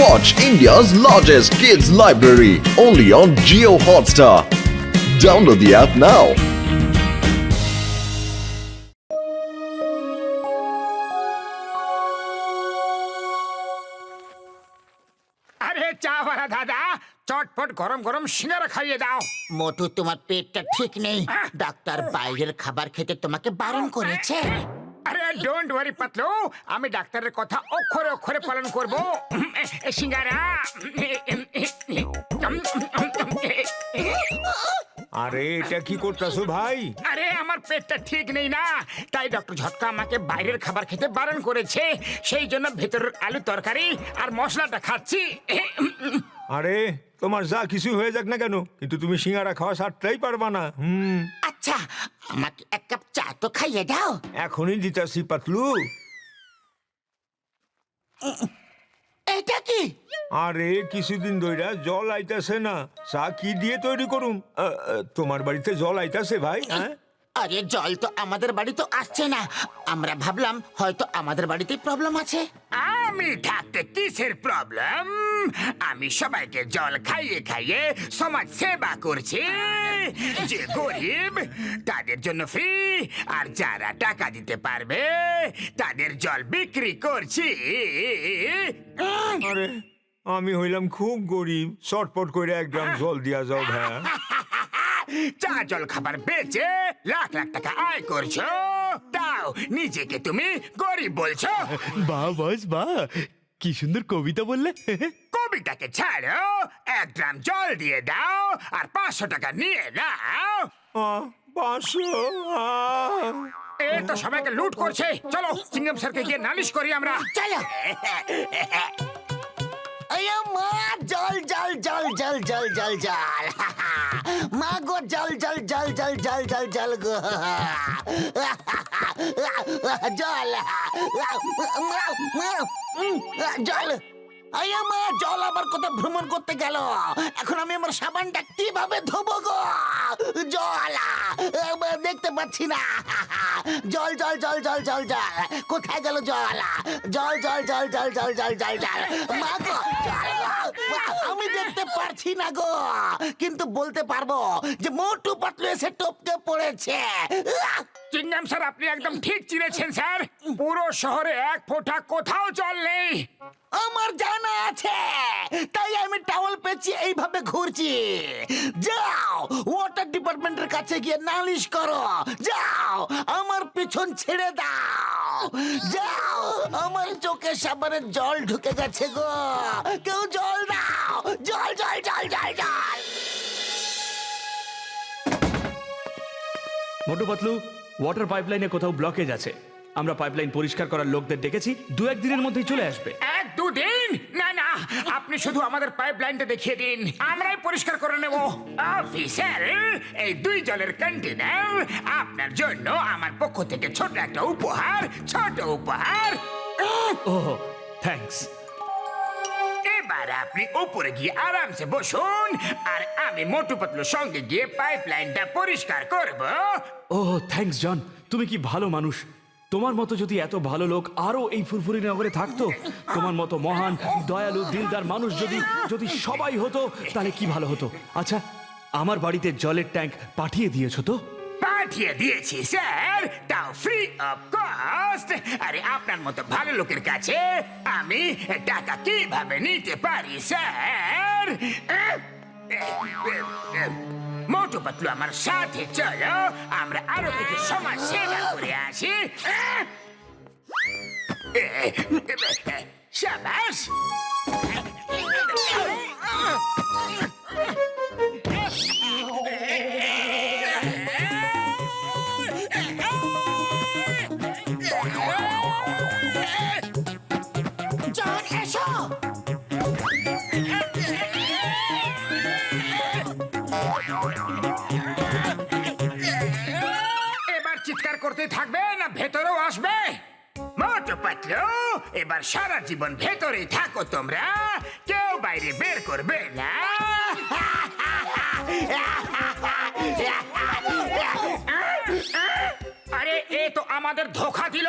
Watch India's largest kids library only on Jio Hotstar. Download the app now. আরে চাওয়ালা দাদা চটপট গরম গরম সিঙ্গারা খাইয়ে দাও। মোটু তোমার পেটটা ঠিক নেই, ডাক্তার বাইরের খাবার খেতে তোমাকে বারণ করেছে। আরে ডোন্ট ওয়ারি পাতলু, আমি ডাক্তারের কথা অক্ষরে অক্ষরে পালন করব। সিঙ্গারা। আরে এটা কি করতেছো ভাই? আরে আমার পেটটা ঠিক নেই না, তাই ডক্টর ঝটকা আমাকে বাইরের খাবার খেতে বারণ করেছে। সেই জন্য ভেতরের আলু তরকারি আর মশলাটা খাচ্ছি। আরে তোমার যা কিছু হয়ে যাক না কেন, কিন্তু তুমি সিঙ্গারা খাওয়া ছাড়তেই পারবা না। আচ্ছা, আমাকে এক কাপ চা তো খাইয়ে দাও। এখনই দিতাছি পাতলু। এটা কি? আরে কিছুদিন ধইরা জল আইতাছে না, চা কি দিয়ে তৈরি করুম? তোমার বাড়িতে জল আইতাছে ভাই? হ্যাঁ, আরে জল তো আমাদের বাড়ি তো আসছে না, আমরা ভাবলাম হয়তো আমাদের বাড়িতে প্রবলেম আছে। আমি থাকতে কিসের প্রবলেম? আমি সবাইকে জল খাইয়ে খাইয়ে সমাজ সেবা করছি। যে গরিব তাদের জন্য ফ্রি, আর যারা টাকা দিতে পারবে তাদের জল বিক্রি করছি। আরে আমি হইলাম খুব গরিব, চটপট করে 1 গ্রাম জল দিয়া যাও ভাই। চা জল খাবার বেচে লাখ লাখ টাকা আয় করছো, তাও নিজেকে তুমি গরিব বলছো? বাহ বস বাহ, কি সুন্দর কবিতা বললে। কবিতাকে ছাড়ো, 1 গ্রাম জল দিয়ে দাও আর 500 টাকা নিয়ে নাও। 500? এ তো সবাইকে লুট করছে। চলো সিঙ্গম স্যারকে গিয়ে নালিশ করি আমরা। চলো। আয়া মা, জল জল জল জল জল জল জল, মা গো জল জল জল জল জল জল জল গো জল জল। আয়া মা, জল আবার কোথাও ভ্রমণ করতে গেল। এখন আমি আমার সাবানটা কিভাবে ধোবো গো? জল দেখতে পাচ্ছি না। জল জল জল জল জল জল, কোথায় গেল জল? জল জল জল জল জল জল জল জল, মা গো জল গো। আমি দেখতে পারছি না গো, কিন্তু বলতে পারবো যে মোটু পাতলু এসে টপকে পড়েছে। চিংগাম স্যার, আপনি একদম ঠিক চিনেছেন স্যার। পুরো শহরে 1 ফোঁটা কোথাও জল নেই। আমার জানা আছে, তাই আমি টাওয়াল পেঁচিয়ে এইভাবে ঘুরছি। যাও ওয়াটার ডিপার্টমেন্টের কাছে গিয়ে নালিশ করো। যাও আমার পিছন ছেড়ে দাও। যাও, আমার চোখে সাবানের জল ঢুকে গেছে গো। কেউ জল দাও, জল জল জল জল জল। মোটু পাতলু, ওয়াটার পাইপলাইনে কোথাও ব্লকেজ আছে। আমরা পাইপলাইন পরিষ্কার করার লোকদের ডেকেছি, 2-1 দিনের মধ্যেই চলে আসবে। 1-2 দিন? না না, আপনি শুধু আমাদের পাইপলাইনটা দেখিয়ে দিন, আমরাই পরিষ্কার করে নেব। অফিসার, এই 2 জলের কন্টেনার আপনার জন্য আমার পক্ষ থেকে ছোট একটা উপহার। ছোট উপহার। ওহ থ্যাঙ্কস। এবার আপনি উপরে গিয়ে আরামসে বসুন, আর আমি মোটু পাতলুর সঙ্গে গিয়ে পাইপলাইনটা পরিষ্কার করব। ওহ থ্যাঙ্কস জন, তুমি কি ভালো মানুষ। তোমার মতো যদি এত ভালো লোক আরো এই ফুরফুরি নগরে থাকতো, তোমার মতো মহান দয়ালু দিলদার মানুষ যদি যদি সবাই হতো, তাহলে কি ভালো হতো। আচ্ছা, আমার বাড়িতে জলের ট্যাঙ্ক পাঠিয়ে দিয়েছো তো? পাঠিয়ে দিয়েছি স্যার, তাও ফ্রি অফ কস্ট। আরে আপনার মতো ভালো লোকের কাছে আমি টাকা কিভাবে নিতে পারি স্যার? মোটু পাতলু আমার সাথে চলো, আমরা আরো কিছু সমাজ সেবা করে আসি। শাবাশ। জন এসো। এবার চিৎকার করতে থাকবে না ভেতরেও আসবে? মোটু পাতলু, এবার সারা জীবন ভেতরেই থাকো তোমরা, কেউ বাইরে বের করবে না। আরে এ তো আমাদের ধোকা দিল।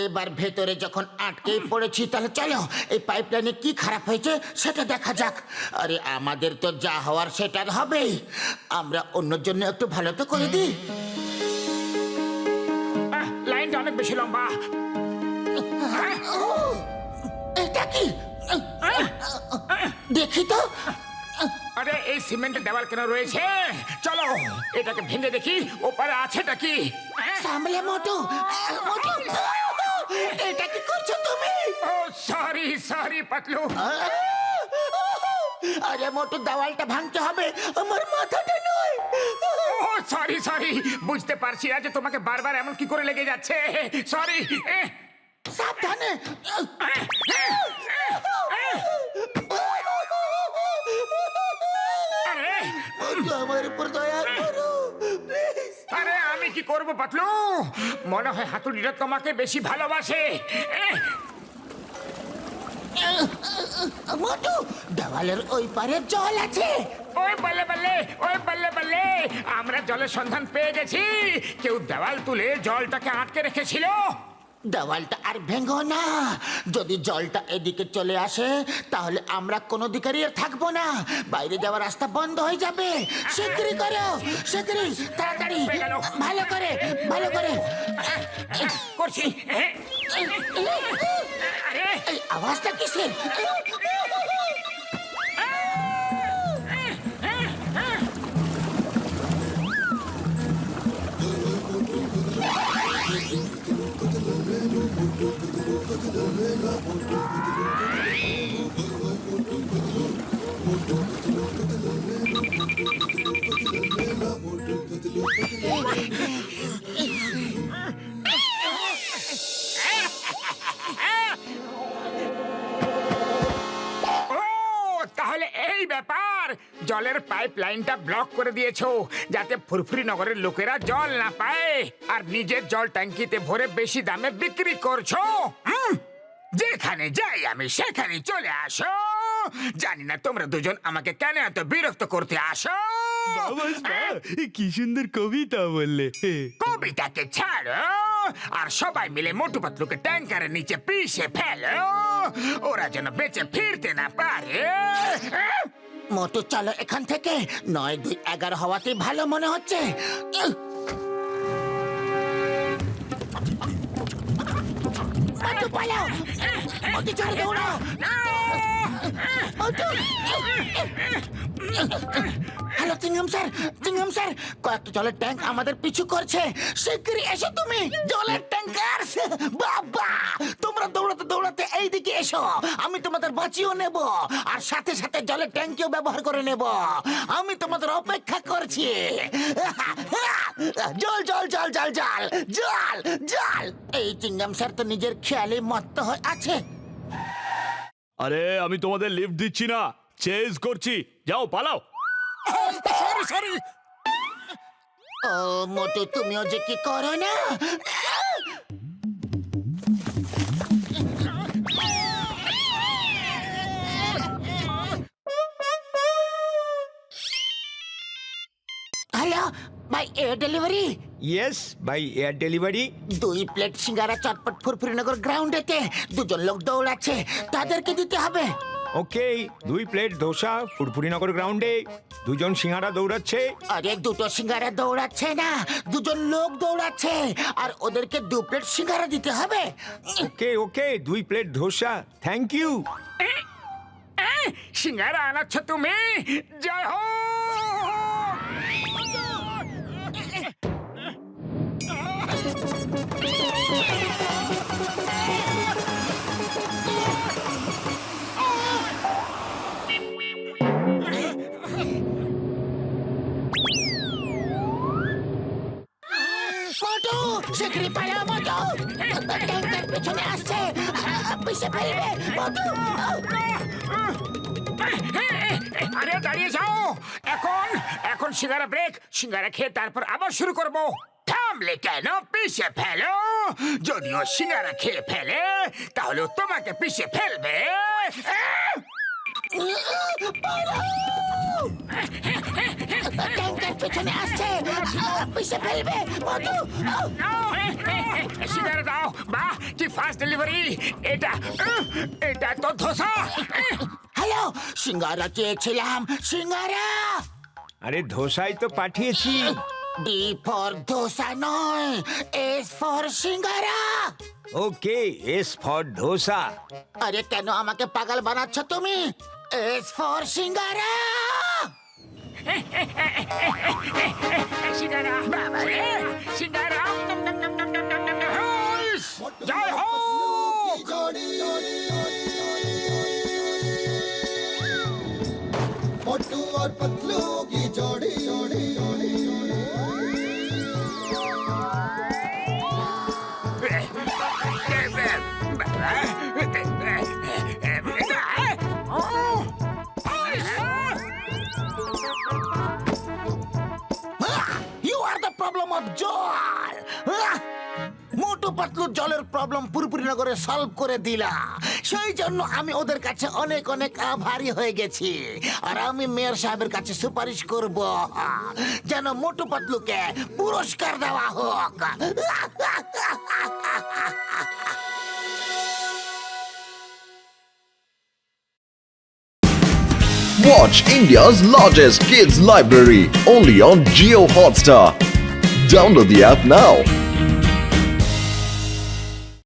এবার ভেতরে যখন আটকেই পড়েছি তাহলে চলো এই পাইপলাইনে কি খারাপ হয়েছে সেটা দেখা যাক। আরে আমাদের তো যা হওয়ার সেটা হবেই, আমরা অন্যের জন্য একটু ভালো তো করে দিই। লাইনটা অনেক বেশি লম্বা। এটা কি দেখি তো। আরে এই সিমেন্টের দেওয়াল কেন রয়েছে? চলো এটাকে ভেঙে দেখি ওপারে আছেটা কি। সামলে মোটু, মোটু, এটা কি করছো তুমি? ও সরি সরি পাতলু। আরে মোটু, দেওয়ালটা ভাঙতে হবে, আমার মাথাটা নয়। ও সরি সরি, বুঝতে পারছি না যে তোমাকে বারবার এমন কি করে লেগে যাচ্ছে। সরি। সাবধানে। আরে আমার উপর দয়া করো প্লিজ। আরে আমি কি করব পাতলু? মনে হয় হাতুড়িটা তোমাকে বেশি ভালোবাসে। মোটু, দেওয়ালের ওই পারে জল আছে। ওই বল্লে বল্লে, ওই বল্লে বল্লে, আমরা জলের সন্ধান পেয়ে গেছি। কেউ দেওয়াল তুলে জলটাকে আটকে রেখেছিল। দেওয়ালটা আর ভেঙো না। যদি জলটা এদিকে চলে আসে তাহলে আমরা কোনো দিকেরই আর থাকবো না, বাইরে যাওয়ার রাস্তা বন্ধ হয়ে যাবে। শিগগিরই করো, শিগগিরই, তাড়াতাড়ি, ভালো করে, ভালো করে। করছি। আরে এই আওয়াজটা কিসের? তাহলে এই ব্যাপার, জলের পাইপ লাইনটা ব্লক করে দিয়েছো যাতে ফুরফুরি নগরের লোকেরা জল না পায়, আর নিজের জল ট্যাঙ্কিতে ভরে বেশি দামে বিক্রি করছো। যেখানে যাই আমি সেখানে চলে আসো। জানি না তোমরা দুজন আমাকে কেন এত বিরক্ত করতে আসো। কি সুন্দর কবিতা বললে। কবিতাকে ছাড়ো আর সবাই মিলে মোটু পাতলুকে ট্যাঙ্কারের নিচে পিষে ফেলো, ওরা যেন বেঁচে ফিরতে না পারে। মোটু চলো এখান থেকে, 9-2-11 হওয়াতেই ভালো মনে হচ্ছে। মোটু পালাও, মোটু চলে দৌড়াও। মোটু। হ্যালো চিংগাম স্যার, চিংগাম স্যার, কয়েকটা জলের ট্যাঙ্ক আমাদের পিছু করছে, শিগগিরই এসো তুমি। জলের ট্যাঙ্কার, বাবা তোমরা দৌড়াতে দৌড়াতে এইদিকে এসো, আমি তোমাদের বাঁচিয়েও নেব আর সাথে সাথে জলের ট্যাঙ্কিও ব্যবহার করে নেব। আমি তোমাদের অপেক্ষা করছি। জল জল জল জল জল জল জল। এই চিংগাম স্যার তো নিজের খেয়ালে মত্ত হয়ে আছে। আরে আমি তোমাদের লিফট দিচ্ছি না, চেজ করছি, যাও পালাও। Sorry sorry. ও মোটু, তুমিও যে কি করো না। Hello, by air delivery. Yes by air delivery. 2 plate সিঙ্গারা চটপট ফুরফুরিনগর গ্রাউন্ডেতে 2 জন লোক দৌড়াচ্ছে, তাদেরকে দিতে হবে। ওকে, 2 প্লেট ধোসা ফুরফুরিনগর গ্রাউন্ডে, 2 জন সিঙ্গারা দৌড়াচ্ছে। আরে 2টো সিঙ্গারা দৌড়াচ্ছে না, 2 জন লোক দৌড়াচ্ছে, আর ওদেরকে 2 প্লেট সিঙ্গারা দিতে হবে। ওকে ওকে, 2 প্লেট ধোসা, থ্যাংক ইউ। সিঙ্গারা আনাচ্ছ তুমি? জয় হো। মোটু, শিগগিরই পালাও মোটু, ট্যাঙ্কার পেছনে আসছে, পিছে ফেলবে মোটু। আরে দাঁড়িয়ে যাও, এখন এখন সিঙ্গারা ব্রেক, সিঙ্গারা খেয়ে তারপর আবার শুরু করব। থামলে কেন? পিষে ফেলো। যদিও সিঙ্গারা খেয়ে ফেলে তাহলে তোমাকে পিষে ফেলবে। ট্যাঙ্কার পেছনে আসছে পিছে ফেলবে মোটু সিঙ্গারা দাও বাহ কি ফাস্ট ডেলিভারি এটা এটা তো ধোসা হ্যালো সিঙ্গারা চেয়েছিলাম সিঙ্গারা আরে ধোসাই তো পাঠিয়েছি। ডি ফর ধোসা নয় S for singara okay, S for dosa. আরে কেন আমাকে পাগল বানাচ্ছ তুমি এস ফর সিঙ্গারা সিঙ্গারা বাবারে সিঙ্গারা জয় হোক मोटू और पतलू की जोड़ी you are the problem of জল মোটু পাতলু জলের প্রবলেম পুরোপুরি নগরে সলভ করে দিলা সেই জন্য আমি ওদের কাছে অনেক অনেক আভারী হয়ে গেছি আর আমি মেয়র সাহেবের কাছে সুপারিশ করব যেন মোটু পাতলুকে পুরস্কার দেওয়া হোক Watch India's largest kids library only on Geo Hotstar. Download the app now.